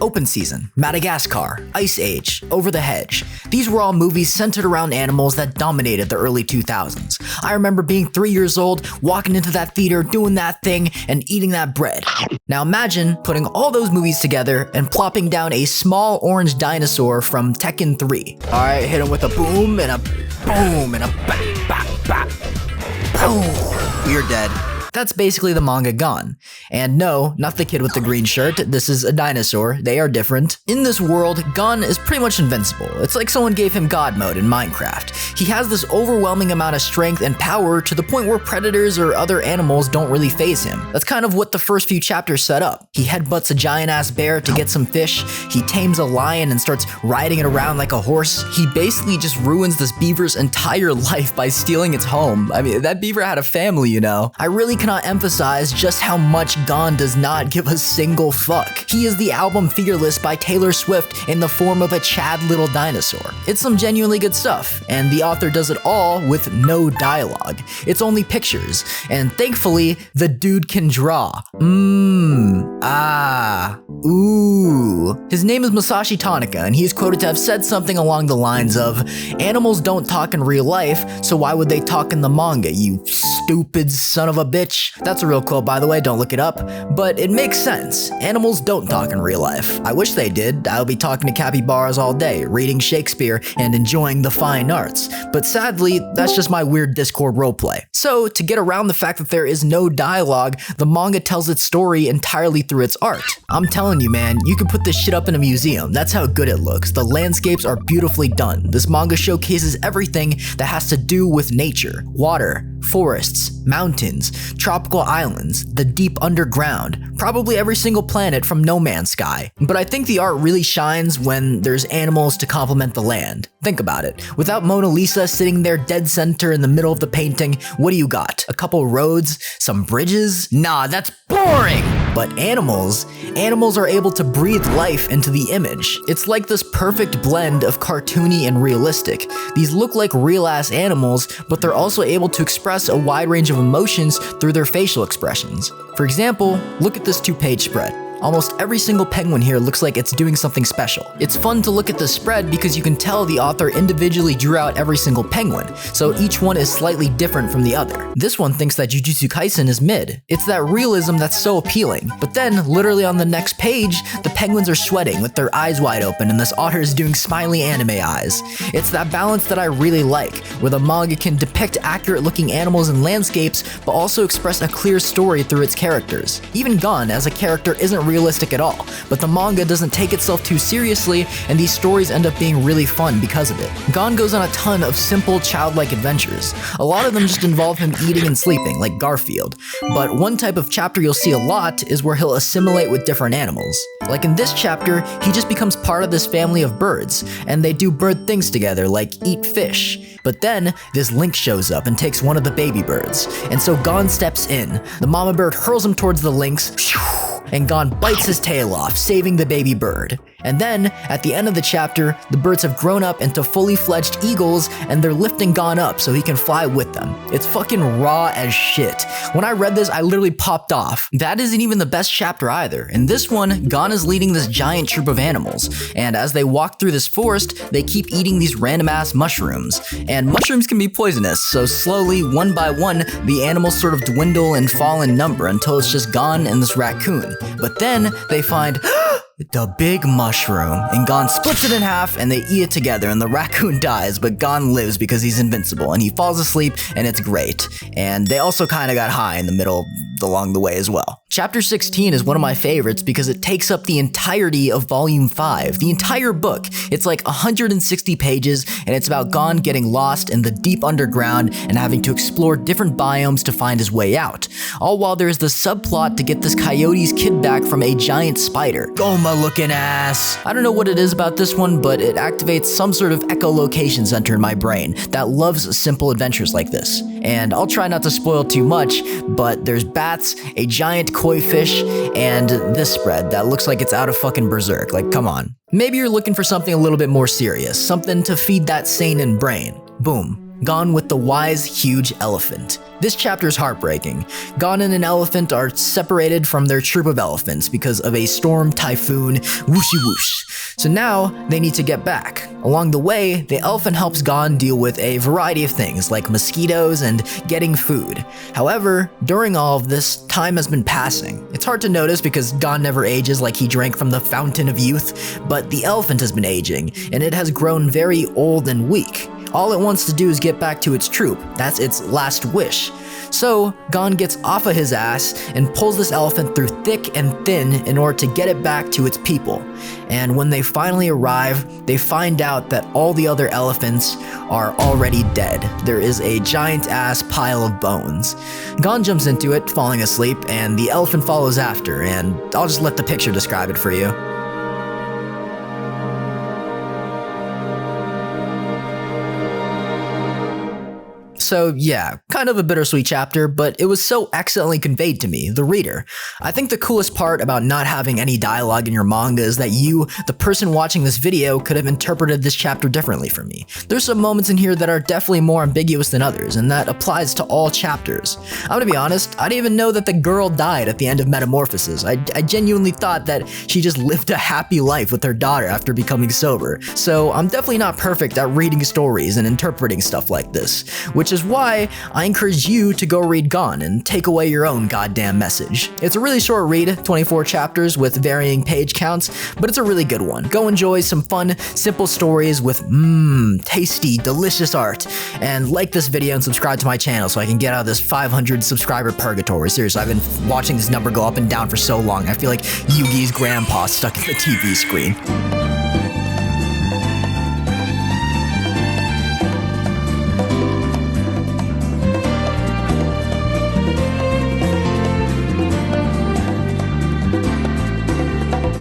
Open Season, Madagascar, Ice Age, Over the Hedge. These were all movies centered around animals that dominated the early 2000s. I remember being 3 years old, walking into that theater, doing that thing, and eating that bread. Now imagine putting all those movies together and plopping down a small orange dinosaur from Tekken 3. Alright, hit him with a boom and a boom and a bap, bap, bap. Boom. You're dead. That's basically the manga Gon. And no, not the kid with the green shirt, this is a dinosaur, they are different. In this world, Gon is pretty much invincible. It's like someone gave him God mode in Minecraft. He has this overwhelming amount of strength and power to the point where predators or other animals don't really faze him. That's kind of what the first few chapters set up. He headbutts a giant-ass bear to get some fish, he tames a lion and starts riding it around like a horse. He basically just ruins this beaver's entire life by stealing its home. I mean, that beaver had a family, you know. I really cannot emphasize just how much Gon does not give a single fuck. He is the album Fearless by Taylor Swift in the form of a Chad little dinosaur. It's some genuinely good stuff, and the author does it all with no dialogue. It's only pictures, and thankfully, the dude can draw. Ooh. His name is Masashi Tanaka, and he is quoted to have said something along the lines of, "Animals don't talk in real life, so why would they talk in the manga, you stupid son of a bitch?" That's a real quote, by the way, don't look it up, but it makes sense. Animals don't talk in real life. I wish they did. I would be talking to capybaras all day, reading Shakespeare, and enjoying the fine arts. But sadly, that's just my weird Discord roleplay. So, to get around the fact that there is no dialogue, the manga tells its story entirely through its art. I'm telling you, man, you could put this shit up in a museum. That's how good it looks. The landscapes are beautifully done. This manga showcases everything that has to do with nature. Water, forests, mountains, tropical islands, the deep underground, probably every single planet from No Man's Sky. But I think the art really shines when there's animals to complement the land. Think about it. Without Mona Lisa sitting there dead center in the middle of the painting, what do you got? A couple roads? Some bridges? Nah, that's boring! But animals are able to breathe life into the image. It's like this perfect blend of cartoony and realistic. These look like real-ass animals, but they're also able to express a wide range of emotions through their facial expressions. For example, look at this 2-page spread. Almost every single penguin here looks like it's doing something special. It's fun to look at the spread because you can tell the author individually drew out every single penguin, so each one is slightly different from the other. This one thinks that Jujutsu Kaisen is mid. It's that realism that's so appealing. But then, literally on the next page, the penguins are sweating with their eyes wide open and this otter is doing smiley anime eyes. It's that balance that I really like, where the manga can depict accurate looking animals and landscapes, but also express a clear story through its characters. Even Gon, as a character, isn't realistic at all, but the manga doesn't take itself too seriously, and these stories end up being really fun because of it. Gon goes on a ton of simple, childlike adventures. A lot of them just involve him eating and sleeping, like Garfield. But one type of chapter you'll see a lot is where he'll assimilate with different animals. Like in this chapter, he just becomes part of this family of birds, and they do bird things together, like eat fish. But then, this lynx shows up and takes one of the baby birds, and so Gon steps in. The mama bird hurls him towards the lynx, and Gon bites his tail off, saving the baby bird. And then, at the end of the chapter, the birds have grown up into fully fledged eagles, and they're lifting Gon up so he can fly with them. It's fucking raw as shit. When I read this, I literally popped off. That isn't even the best chapter either. In this one, Gon is leading this giant troop of animals, and as they walk through this forest, they keep eating these random-ass mushrooms. And mushrooms can be poisonous, so slowly, one by one, the animals sort of dwindle and fall in number until it's just Gon and this raccoon. But then, they find the big mushroom, and Gon splits it in half and they eat it together, and the raccoon dies, but Gon lives because he's invincible, and he falls asleep, and it's great. And they also kinda got high in the middle along the way as well. Chapter 16 is one of my favorites because it takes up the entirety of Volume 5, the entire book. It's like 160 pages, and it's about Gon getting lost in the deep underground and having to explore different biomes to find his way out. All while there's the subplot to get this coyote's kid back from a giant spider. Goma looking ass. I don't know what it is about this one, but it activates some sort of echolocation center in my brain that loves simple adventures like this. And I'll try not to spoil too much, but there's bats, a giant koi fish, and this spread that looks like it's out of fucking Berserk. Like, come on. Maybe you're looking for something a little bit more serious, something to feed that seinen brain. Boom. Gone with the wise, huge elephant. This chapter is heartbreaking. Gon and an elephant are separated from their troop of elephants because of a storm typhoon whooshy whoosh. So now they need to get back. Along the way, the elephant helps Gon deal with a variety of things like mosquitoes and getting food. However, during all of this, time has been passing. It's hard to notice because Gon never ages like he drank from the fountain of youth, but the elephant has been aging, and it has grown very old and weak. All it wants to do is get back to its troop. That's its last wish. So, Gon gets off of his ass and pulls this elephant through thick and thin in order to get it back to its people. And when they finally arrive, they find out that all the other elephants are already dead. There is a giant-ass pile of bones. Gon jumps into it, falling asleep, and the elephant follows after, and I'll just let the picture describe it for you. So yeah, kind of a bittersweet chapter, but it was so excellently conveyed to me, the reader. I think the coolest part about not having any dialogue in your manga is that you, the person watching this video, could have interpreted this chapter differently from me. There's some moments in here that are definitely more ambiguous than others, and that applies to all chapters. I'm gonna be honest, I didn't even know that the girl died at the end of Metamorphosis. I genuinely thought that she just lived a happy life with her daughter after becoming sober. So I'm definitely not perfect at reading stories and interpreting stuff like this, which is why I encourage you to go read Gon and take away your own goddamn message. It's a really short read, 24 chapters with varying page counts, but it's a really good one. Go enjoy some fun, simple stories with tasty, delicious art, and like this video and subscribe to my channel so I can get out of this 500 subscriber purgatory. Seriously, I've been watching this number go up and down for so long. I feel like Yugi's grandpa stuck in the TV screen.